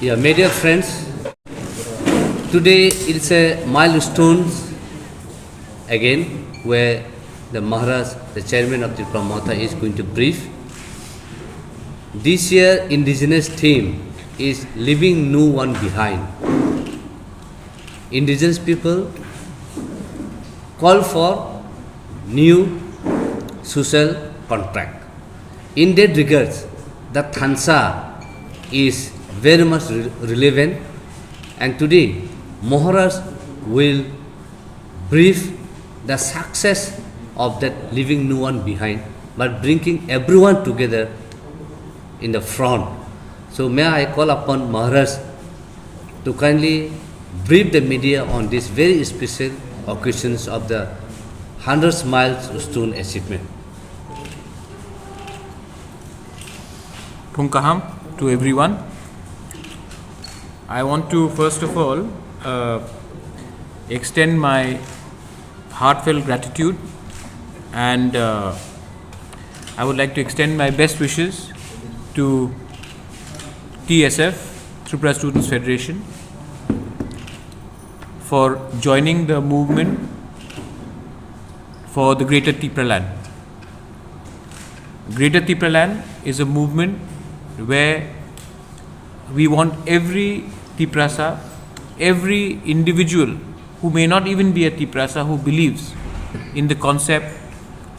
Yeah, my dear friends, today it's a milestone again where the Maharaj, the chairman of Tripura Matha, is going to brief. This year indigenous theme is leaving no one behind. Indigenous people call for new social contract. In that regards, the Thansa is very much relevant, and today Maharaj will brief the success of that leaving no one behind, but bringing everyone together in the front. So may I call upon Maharaj to kindly brief the media on this very special occasions of the 100th milestone achievement. Punkaham to everyone. I want to first of all extend my heartfelt gratitude, and I would like to extend my best wishes to TSF, Tripura Students Federation, for joining the movement for the Greater Tripura Land. Greater Tripura Land is a movement where we want every Triprasa, every individual who may not even be a Triprasa, who believes in the concept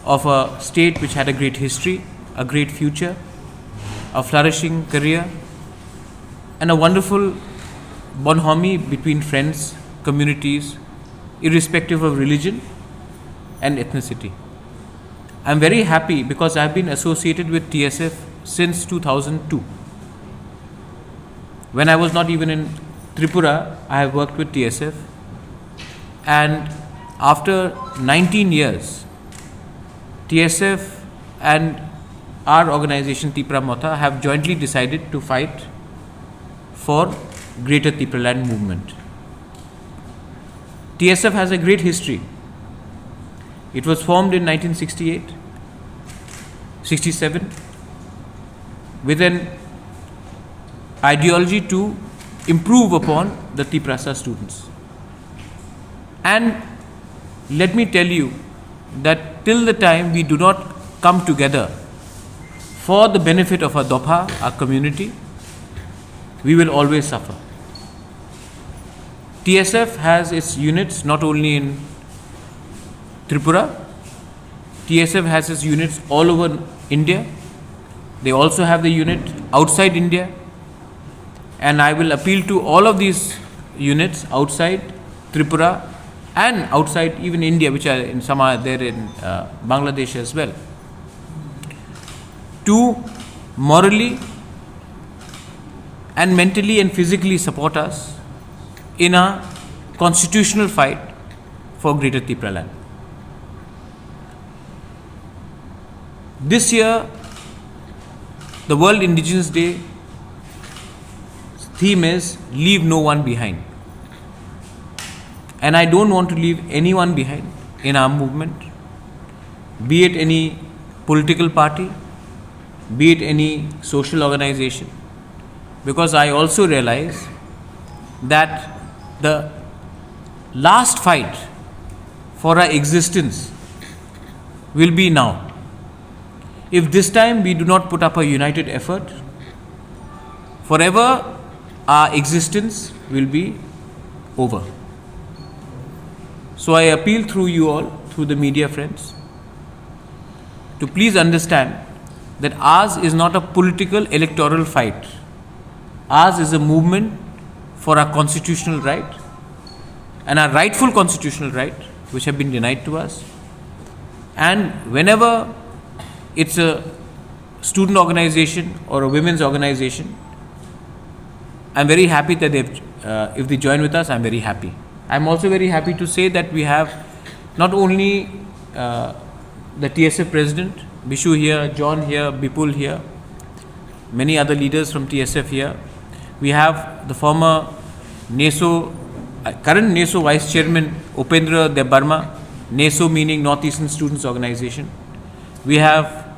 of a state which had a great history, a great future, a flourishing career, and a wonderful bonhomie between friends, communities, irrespective of religion and ethnicity. I am very happy because I have been associated with TSF since 2002. When I was not even in Tripura, I have worked with TSF, and after 19 years, TSF and our organization Tripura Matha have jointly decided to fight for Greater Tripura Land movement. TSF has a great history. It was formed in 1968, 67 with an ideology to improve upon the Triprasa students. And let me tell you that till the time we do not come together for the benefit of our Dopha, our community, we will always suffer. TSF has its units not only in Tripura, TSF has its units all over India. They also have the unit outside India. And I will appeal to all of these units outside Tripura and outside even India, which are in some are there in Bangladesh as well, to morally and mentally and physically support us in a constitutional fight for Greater Tripura Land. This year, the World Indigenous Day theme is leave no one behind. And I don't want to leave anyone behind in our movement, be it any political party, be it any social organization, because I also realize that the last fight for our existence will be now. If this time we do not put up a united effort, forever our existence will be over. So I appeal through you all, through the media friends, to please understand that ours is not a political electoral fight. Ours is a movement for our constitutional right and our rightful constitutional right, which have been denied to us. And whenever it's a student organization or a women's organization, I'm very happy that if they join with us, I'm very happy. I'm also very happy to say that we have not only the TSF president, Bishu here, John here, Bipul here, many other leaders from TSF here. We have the former NESO, current NESO Vice Chairman Upendra Debarma, NESO meaning North Eastern Students Organization. We have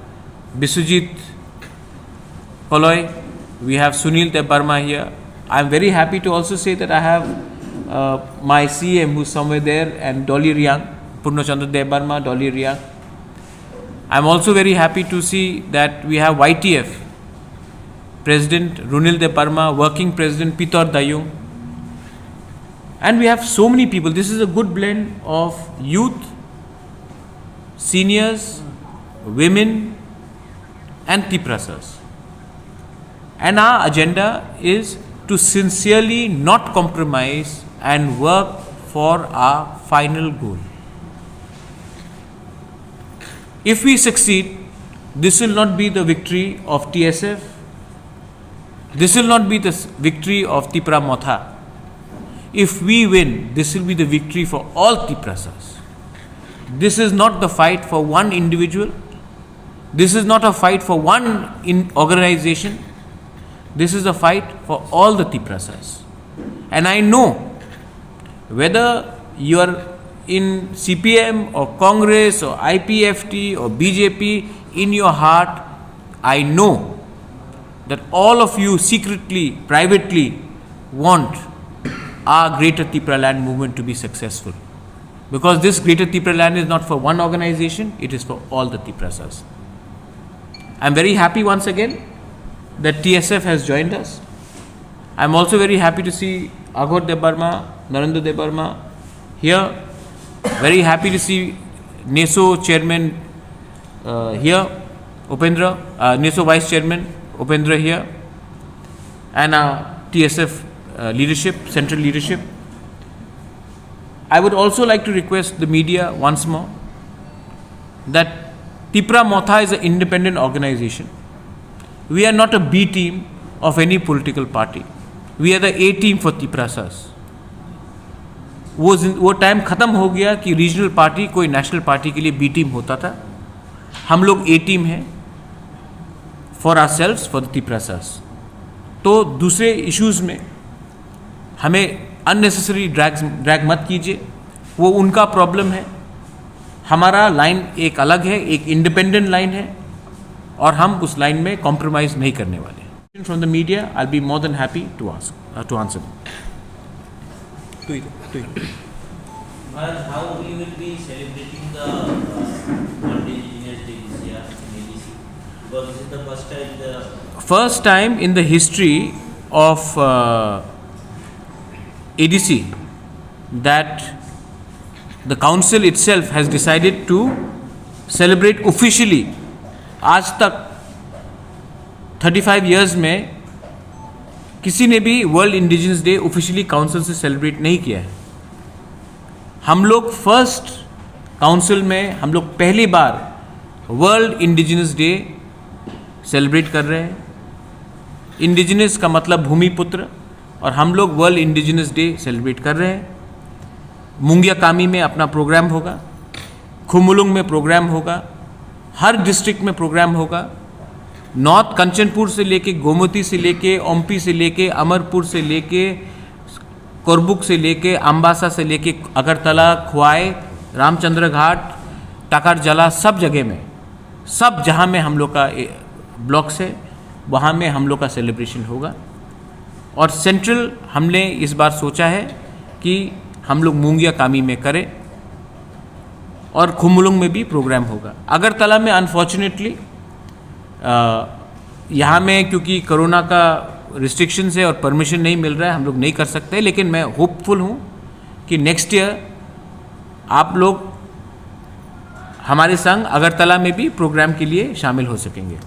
Biswajit Koloy, we have Sunil Debarma here. I am very happy to also say that I have my CM who's somewhere there, and Dolly Riang, Purnachandra Debarma, Dolly Riang. I am also very happy to see that we have YTF President Runil Debarma, Working President Pitor Dayung, and we have so many people. This is a good blend of youth, seniors, women and Tiprasas. And our agenda is to sincerely not compromise and work for our final goal. If we succeed, this will not be the victory of TSF, this will not be the victory of Tipra Motha. If we win, this will be the victory for all Tiprasas. This is not the fight for one individual, this is not a fight for one organization, this is a fight for all the Tiprasas. And I know whether you are in CPM or Congress or IPFT or BJP, in your heart, I know that all of you secretly, privately want our Greater Tipra Land movement to be successful. Because this Greater Tipra Land is not for one organization, it is for all the Tiprasas. I am very happy once again that TSF has joined us. I am also very happy to see Aghor Debarma, Narendra Debarma here. Very happy to see NESO Chairman here, Upendra, NESO Vice Chairman Upendra here, and TSF leadership, central leadership. I would also like to request the media once more that Tipra Motha is an independent organization. We are not a B team of any political party. We are the A team for Tiprasas. वो time ख़त्म हो गया कि regional party कोई national party के लिए B team होता था. हम लोग ए टीम हैं for ourselves, for the Tiprasas. तो दूसरे इश्यूज़ में हमें अननेसेसरी ड्रैग मत कीजिए, वो उनका प्रॉब्लम है. हमारा लाइन एक अलग है, एक इंडिपेंडेंट लाइन है और हम उस लाइन में कॉम्प्रोमाइज़ नहीं करने वाले. From the media I will be more than happy to answer. Maharaj, how we will be celebrating the World Engineers Day this year in ADC? Because this is the first time in the history of ADC that the council itself has decided to celebrate officially. आज तक 35 years में किसी ने भी world indigenous day officially council से celebrate नहीं किया है. हम लोग फर्स्ट काउंसिल में हम लोग पहली बार वर्ल्ड इंडिजिनस डे सेलिब्रेट कर रहे हैं. इंडिजिनस का मतलब भूमिपुत्र, और हम लोग वर्ल्ड इंडिजिनस डे सेलिब्रेट कर रहे हैं. मुंगिया कामी में अपना प्रोग्राम होगा, खुमुलुंग में प्रोग्राम होगा, हर डिस्ट्रिक्ट में प्रोग्राम होगा. नॉर्थ कंचनपुर से लेके, गोमती से लेके, ओम्पी से लेके, अमरपुर से लेके, कोरबुक से लेके, अम्बासा से लेके, अगरतला, खुआई, रामचंद्र घाट, टाकारजला, सब जगह में, सब जहाँ में हम लोग का ब्लॉक्स है वहाँ में हम लोग का सेलिब्रेशन होगा. और सेंट्रल हमने इस बार सोचा है कि हम लोग मुंगिया कामी में करें और खुमुलुंग में भी प्रोग्राम होगा. अगरतला में अनफॉर्चुनेटली यहाँ में क्योंकि कोरोना का रिस्ट्रिक्शंस है और परमिशन नहीं मिल रहा है, हम लोग नहीं कर सकते. लेकिन मैं होपफुल हूँ कि नेक्स्ट ईयर आप लोग हमारे संग अगरतला में भी प्रोग्राम के लिए शामिल हो सकेंगे.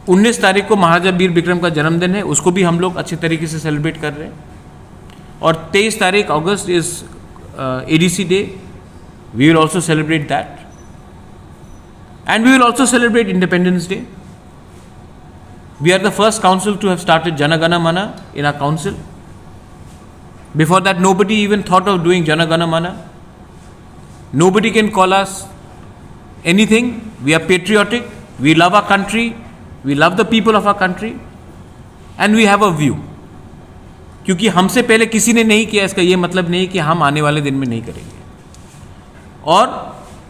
19 तारीख को महाराजा वीर विक्रम का जन्मदिन है, उसको भी हम लोग अच्छे तरीके से सेलिब्रेट कर रहे हैं. और 23 तारीख अगस्त is ADC day, we will also celebrate that. And we will also celebrate Independence Day. We are the first council to have started Jana Gana Mana in our council. Before that, nobody even thought of doing Jana Gana Mana. Nobody can call us anything. We are patriotic. We love our country. We love the people of our country. And we have a view. क्योंकि हमसे पहले किसी ने नहीं किया, इसका ये मतलब नहीं कि हम आने वाले दिन में नहीं करेंगे. और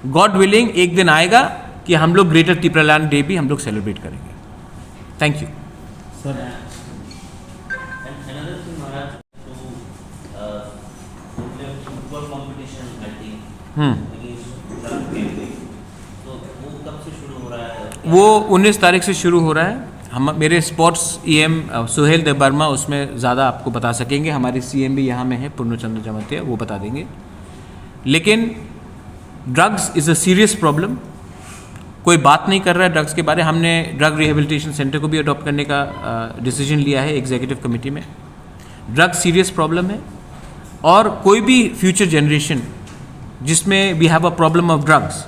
गॉड विलिंग एक दिन आएगा कि हम लोग ग्रेटर त्रिपुरालैंड डे भी हम लोग सेलिब्रेट करेंगे. Thank you. And another thing, Maharaj, to football competition, I think, against Drug Campaign. तो वो कब से शुरू हो रहा है? वो 19 तारीख से शुरू हो रहा है. हम मेरे स्पोर्ट्स EM सुहेल देवर्मा उसमें ज़्यादा आपको बता सकेंगे. हमारे CM भी यहाँ में है, पूर्णचंद्र जमातिया, वो बता देंगे. लेकिन drugs is a serious problem. कोई बात नहीं कर रहा है ड्रग्स के बारे. हमने ड्रग रिहेबिलिटेशन सेंटर को भी अडॉप्ट करने का डिसीजन लिया है एग्जीक्यूटिव कमेटी में. ड्रग सीरियस प्रॉब्लम है और कोई भी फ्यूचर जनरेशन जिसमें we have a problem of drugs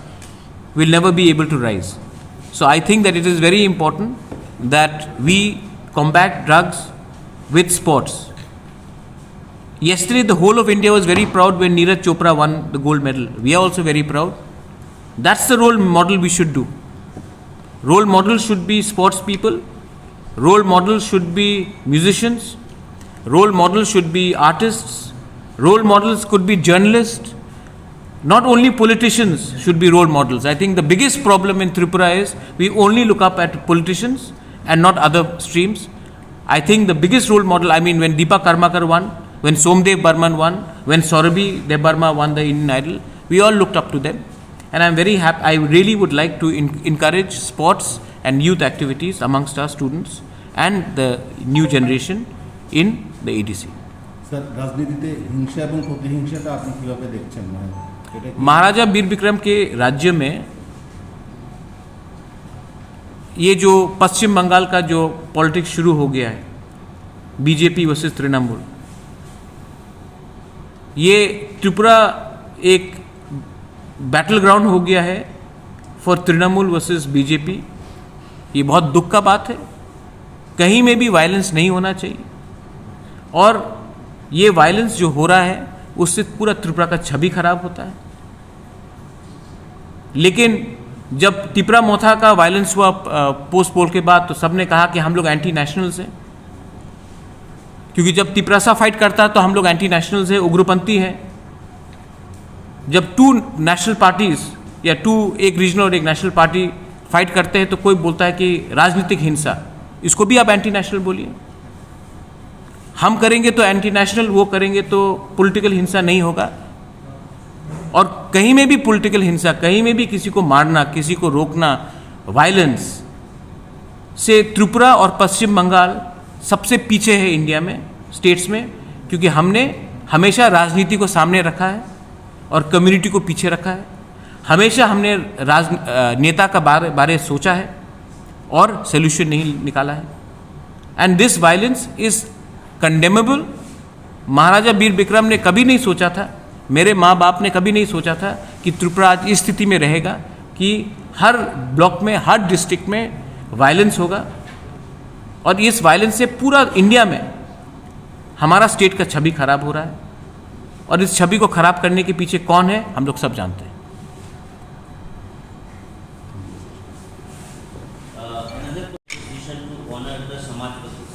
will never be able to rise. So I think that it is very important that we combat drugs with sports. Yesterday, the whole of India was very proud when Neeraj Chopra won the gold medal. We are also very proud. That's the role model we should do. Role models should be sports people. Role models should be musicians. Role models should be artists. Role models could be journalists. Not only politicians should be role models. I think the biggest problem in Tripura is we only look up at politicians and not other streams. I think the biggest role model, I mean, when Deepa Karmakar won, when Somdev Burman won, when Saurabhi Debarma won the Indian Idol, we all looked up to them. And I'm very happy. I really would like to encourage sports and youth activities amongst our students and the new generation in the ADC. Sir, রাজনীতিতে হিংসা এবং প্রতিহিংসাটা আপনি কিভাবে দেখছেন? महाराजा वीर विक्रम के राज्य में ये जो पश्चिम बंगाल का जो पॉलिटिक्स शुरू हो गया है, बीजेपी वर्सेस तृणमूल, ये त्रिपुरा एक बैटल ग्राउंड हो गया है फॉर तृणमूल वर्सेस बीजेपी. ये बहुत दुख का बात है. कहीं में भी वायलेंस नहीं होना चाहिए और ये वायलेंस जो हो रहा है उससे पूरा त्रिपुरा का छवि खराब होता है. लेकिन जब तिपरा मोथा का वायलेंस हुआ पोस्ट पोल के बाद, तो सबने कहा कि हम लोग एंटी नेशनल्स हैं, क्योंकि जब तिपरासा फाइट करता है तो हम लोग एंटी नेशनल्स हैं, उग्रपंथी हैं. जब टू नेशनल पार्टीज या एक रीजनल और एक नेशनल पार्टी फाइट करते हैं तो कोई बोलता है कि राजनीतिक हिंसा, इसको भी आप एंटी नेशनल बोलिए. हम करेंगे तो एंटी नेशनल, वो करेंगे तो पॉलिटिकल हिंसा नहीं होगा. और कहीं में भी पॉलिटिकल हिंसा, कहीं में भी किसी को मारना, किसी को रोकना, वायलेंस से त्रिपुरा और पश्चिम बंगाल सबसे पीछे है इंडिया में, स्टेट्स में, क्योंकि हमने हमेशा राजनीति को सामने रखा है और कम्युनिटी को पीछे रखा है. हमेशा हमने नेता का बारे सोचा है और सोल्यूशन नहीं निकाला है. And this violence is condemnable. Maharaja Veer Vikram ने कभी नहीं सोचा था, मेरे माँ बाप ने कभी नहीं सोचा था कि त्रिपुरा आज इस स्थिति में रहेगा कि हर ब्लॉक में, हर डिस्ट्रिक्ट में वायलेंस होगा. और इस वायलेंस से पूरा इंडिया में हमारा स्टेट का छवि खराब हो रहा है. और इस छवि को खराब करने के पीछे कौन है, हम लोग सब जानते हैं. Another position to honor the Samajwatis.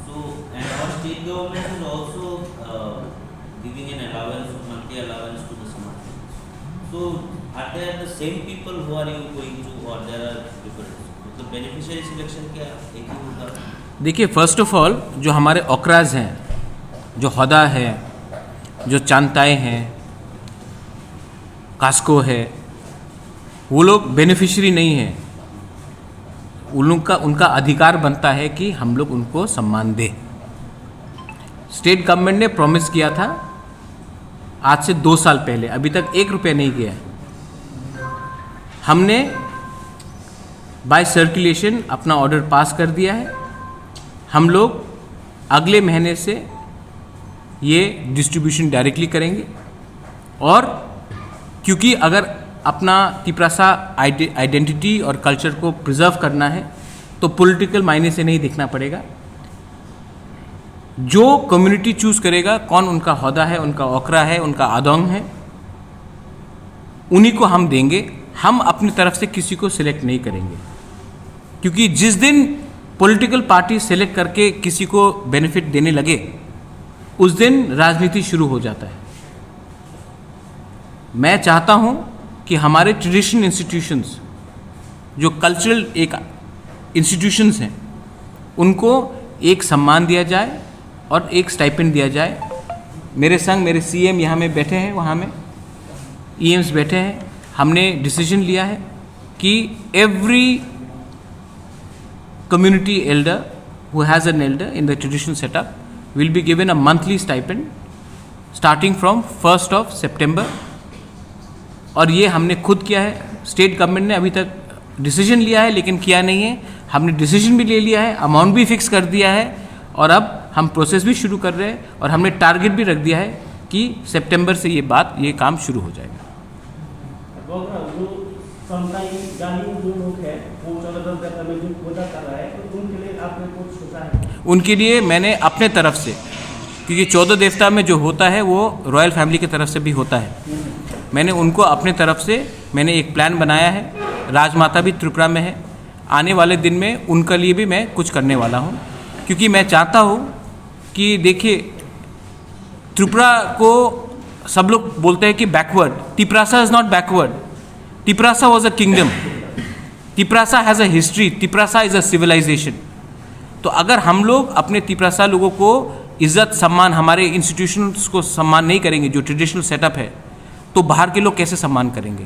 So, and our state government is also giving an allowance, monthly allowance to the Samajwatis. So, are there the same people who are you going to, or there are different? तो beneficiary selection क्या एक ही होगा? देखिए, first of all जो हमारे ओक्राज हैं, जो हदा है, जो चांताए हैं, कास्को है, वो लोग बेनिफिशियरी नहीं हैं. उनका अधिकार बनता है कि हम लोग उनको सम्मान दें. स्टेट गवर्नमेंट ने प्रॉमिस किया था आज से 2 साल पहले, अभी तक 1 रुपया नहीं किया है. हमने बाय सर्कुलेशन अपना ऑर्डर पास कर दिया है. हम लोग अगले महीने से ये डिस्ट्रीब्यूशन डायरेक्टली करेंगे. और क्योंकि अगर अपना तिपरासा आइडेंटिटी और कल्चर को प्रिजर्व करना है तो पॉलिटिकल मायने से नहीं देखना पड़ेगा. जो कम्युनिटी चूज करेगा, कौन उनका हौदा है, उनका ओकरा है, उनका आदोंग है, उन्हीं को हम देंगे. हम अपनी तरफ से किसी को सिलेक्ट नहीं करेंगे, क्योंकि जिस दिन पॉलिटिकल पार्टी सेलेक्ट करके किसी को बेनिफिट देने लगे उस दिन राजनीति शुरू हो जाता है. मैं चाहता हूं कि हमारे ट्रेडिशनल इंस्टीट्यूशंस जो कल्चरल एक इंस्टीट्यूशंस हैं उनको एक सम्मान दिया जाए और एक स्टाइपेंड दिया जाए। मेरे संग मेरे सीएम यहाँ में बैठे हैं, वहाँ में ईएम्स बैठे हैं। हमने डिसीजन लिया है कि every community elder who has an elder in the traditional setup will be given a monthly stipend starting from 1st of September। और ये हमने खुद किया है, स्टेट गवर्नमेंट ने अभी तक डिसीजन लिया है लेकिन किया नहीं है। हमने डिसीजन भी ले लिया है, अमाउंट भी फिक्स कर दिया है और अब हम प्रोसेस भी शुरू कर रहे हैं और हमने टारगेट भी रख दिया है कि सितंबर से ये काम शुरू हो जाएगा। उनके लिए मैंने अपने तरफ से, क्योंकि 14 देवता में जो होता है वो रॉयल फैमिली की तरफ से भी होता है, मैंने उनको अपने तरफ से मैंने एक प्लान बनाया है। राजमाता भी त्रिपुरा में है, आने वाले दिन में उनके लिए भी मैं कुछ करने वाला हूँ, क्योंकि मैं चाहता हूँ कि देखिए त्रिपुरा को सब लोग बोलते हैं कि backward, Tiprasa is not backward, Tiprasa was a kingdom, Tiprasa has a history, Tiprasa is a civilisation. तो अगर हम लोग अपने तिपरासा लोगों को इज़्ज़त सम्मान, हमारे इंस्टीट्यूशंस को सम्मान नहीं करेंगे जो ट्रेडिशनल सेटअप है, तो बाहर के लोग कैसे सम्मान करेंगे।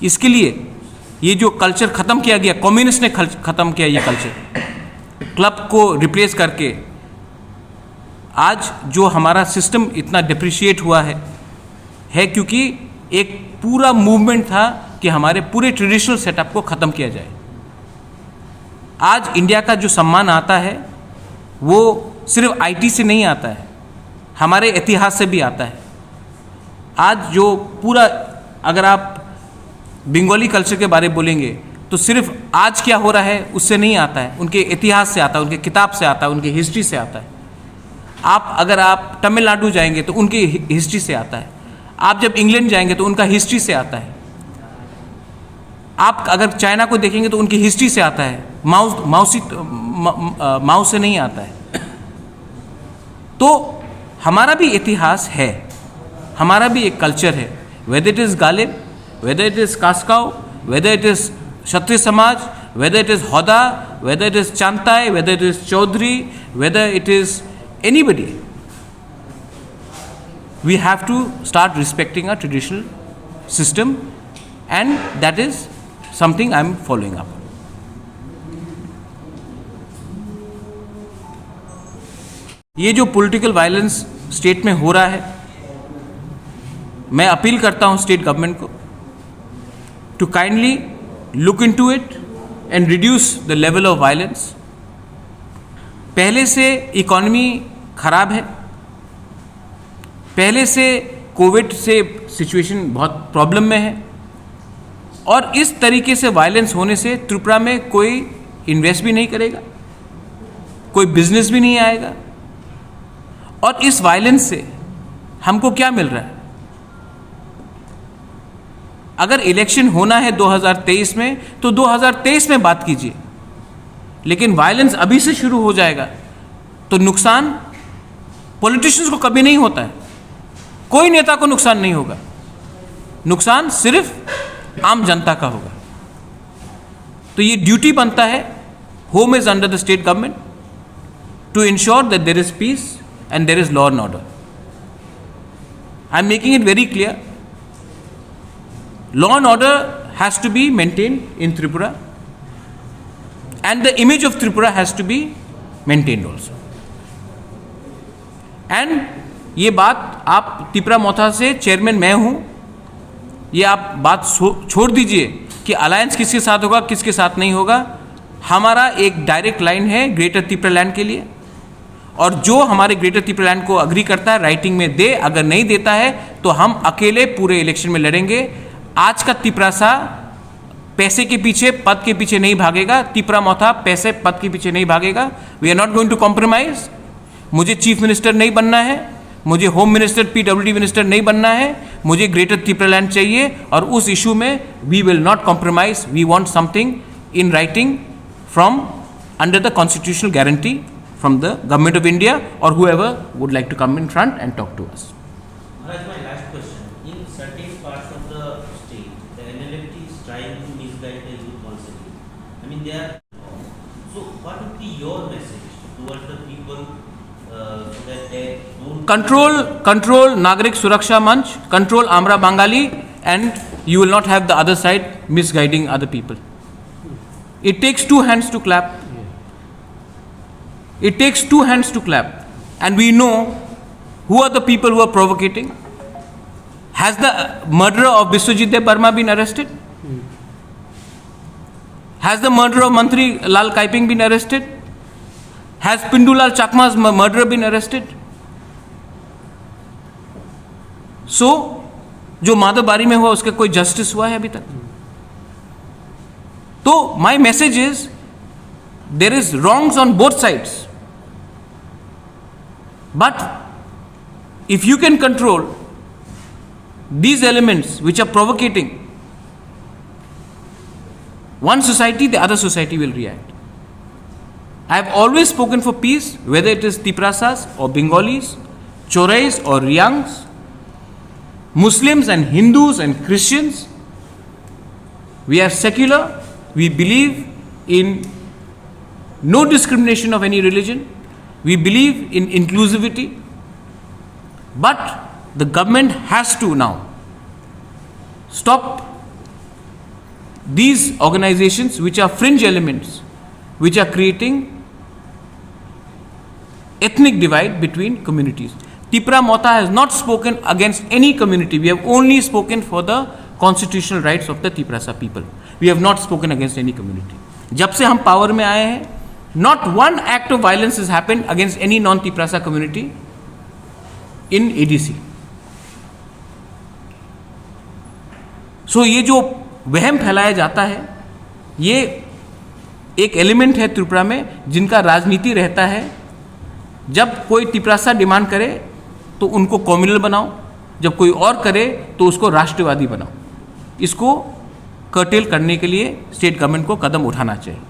इसके लिए ये जो कल्चर ख़त्म किया गया, कम्युनिस्ट ने ख़त्म किया ये कल्चर, क्लब को रिप्लेस करके आज जो हमारा सिस्टम इतना डिप्रिशिएट हुआ है क्योंकि एक पूरा मूवमेंट था कि हमारे पूरे ट्रेडिशनल सेटअप को ख़त्म किया जाए। आज इंडिया का जो सम्मान आता है वो सिर्फ आईटी से नहीं आता है, हमारे इतिहास से भी आता है। आज जो पूरा, अगर आप बंगाली कल्चर के बारे में बोलेंगे तो सिर्फ आज क्या हो रहा है उससे नहीं आता है, उनके इतिहास से आता है, उनके किताब से आता है, उनकी हिस्ट्री से आता है। अगर आप तमिलनाडु जाएंगे तो उनकी हिस्ट्री से आता है, आप जब इंग्लैंड जाएंगे तो उनका हिस्ट्री से आता है, आप अगर चाइना को देखेंगे तो उनकी हिस्ट्री से आता है, माओ से नहीं आता है। तो हमारा भी इतिहास है, हमारा भी एक कल्चर है, whether it is Ghalib, whether it is कास्काओ, whether it is Kshatriya samaj, whether it is होदा, वेदर इट इज़ चांताई, whether it is Chaudhary, whether it is anybody, we have to start respecting our traditional system, and that is something I am following up. ये जो political violence state में हो रहा है, मैं appeal करता हूँ स्टेट गवर्नमेंट को to kindly look into it and reduce the level of violence. पहले से इकोनॉमी खराब है, पहले से कोविड से सिचुएशन बहुत प्रॉब्लम में है, और इस तरीके से वायलेंस होने से त्रिपुरा में कोई इन्वेस्ट भी नहीं करेगा, कोई बिजनेस भी नहीं आएगा। और इस वायलेंस से हमको क्या मिल रहा है? अगर इलेक्शन होना है 2023 में तो 2023 में बात कीजिए, लेकिन वायलेंस अभी से शुरू हो जाएगा तो नुकसान पॉलिटिशियंस को कभी नहीं होता है, कोई नेता को नुकसान नहीं होगा, नुकसान सिर्फ आम जनता का होगा। तो ये ड्यूटी बनता है, home is under the state government to ensure that there is peace and there is law and order. I am making it very clear, law and order has to be maintained in Tripura, and the image of Tripura has to be maintained also. And ये बात आप त्रिपुरा मोथा से chairman मैं हूँ, ये आप बात छोड़ दीजिए कि अलायंस किसके साथ होगा किसके साथ नहीं होगा। हमारा एक डायरेक्ट लाइन है ग्रेटर त्रिपुरा लैंड के लिए, और जो हमारे ग्रेटर त्रिपुरा लैंड को अग्री करता है राइटिंग में दे, अगर नहीं देता है तो हम अकेले पूरे इलेक्शन में लड़ेंगे। आज का तिपरासा पैसे के पीछे पद के पीछे नहीं भागेगा, त्रिपुरा मोथा पैसे पद के पीछे नहीं भागेगा। We are not going to compromise. मुझे चीफ मिनिस्टर नहीं बनना है, मुझे होम मिनिस्टर पीडब्ल्यूडी मिनिस्टर नहीं बनना है, मुझे ग्रेटर त्रिपुरा लैंड चाहिए, और उस इशू में we will not compromise. We want something in writing from under the constitutional guarantee from the government of India, और whoever would like to come in front and talk to us. Maharaj, my last question. In certain parts of the state, the NLFT is trying to misguide the youth once again. I mean, they are. So, what would be your message towards the people so that they don't Control Nagrik Suraksha Manch, control Amra Bangali, and you will not have the other side misguiding other people. It takes two hands to clap. It takes two hands to clap. And we know who are the people who are provocating. Has the murderer of Biswajit Dev Burma been arrested? Has the murderer of Mantri Lal Kaiping been arrested? Has Pindulal Chakma's murderer been arrested? So, जो माधवबारी में हुआ उसका कोई justice हुआ है अभी तक? तो my message is, there is wrongs on both sides. But if you can control these elements which are provocating one society, the other society will react. I have always spoken for peace, whether it is Tiprasas or Bengalis, Chorais or Riangs, Muslims and Hindus and Christians. We are secular. We believe in no discrimination of any religion. We believe in inclusivity. But the government has to now stop these organizations which are fringe elements, which are creating ethnic divide between communities. Tipra Mota has not spoken against any community. We have only spoken for the constitutional rights of the Tiprasa people. We have not spoken against any community. जब से हम power में आए हैं, not one act of violence has happened against any non-Tiprasa community in ADC. So ये जो वहम फैलाया जाता है, ये एक एलिमेंट है त्रिपुरा में जिनका राजनीति रहता है. जब कोई तिपरासा डिमांड करे तो उनको कम्युनल बनाओ, जब कोई और करे तो उसको राष्ट्रवादी बनाओ. इसको कर्टेल करने के लिए स्टेट गवर्नमेंट को कदम उठाना चाहिए.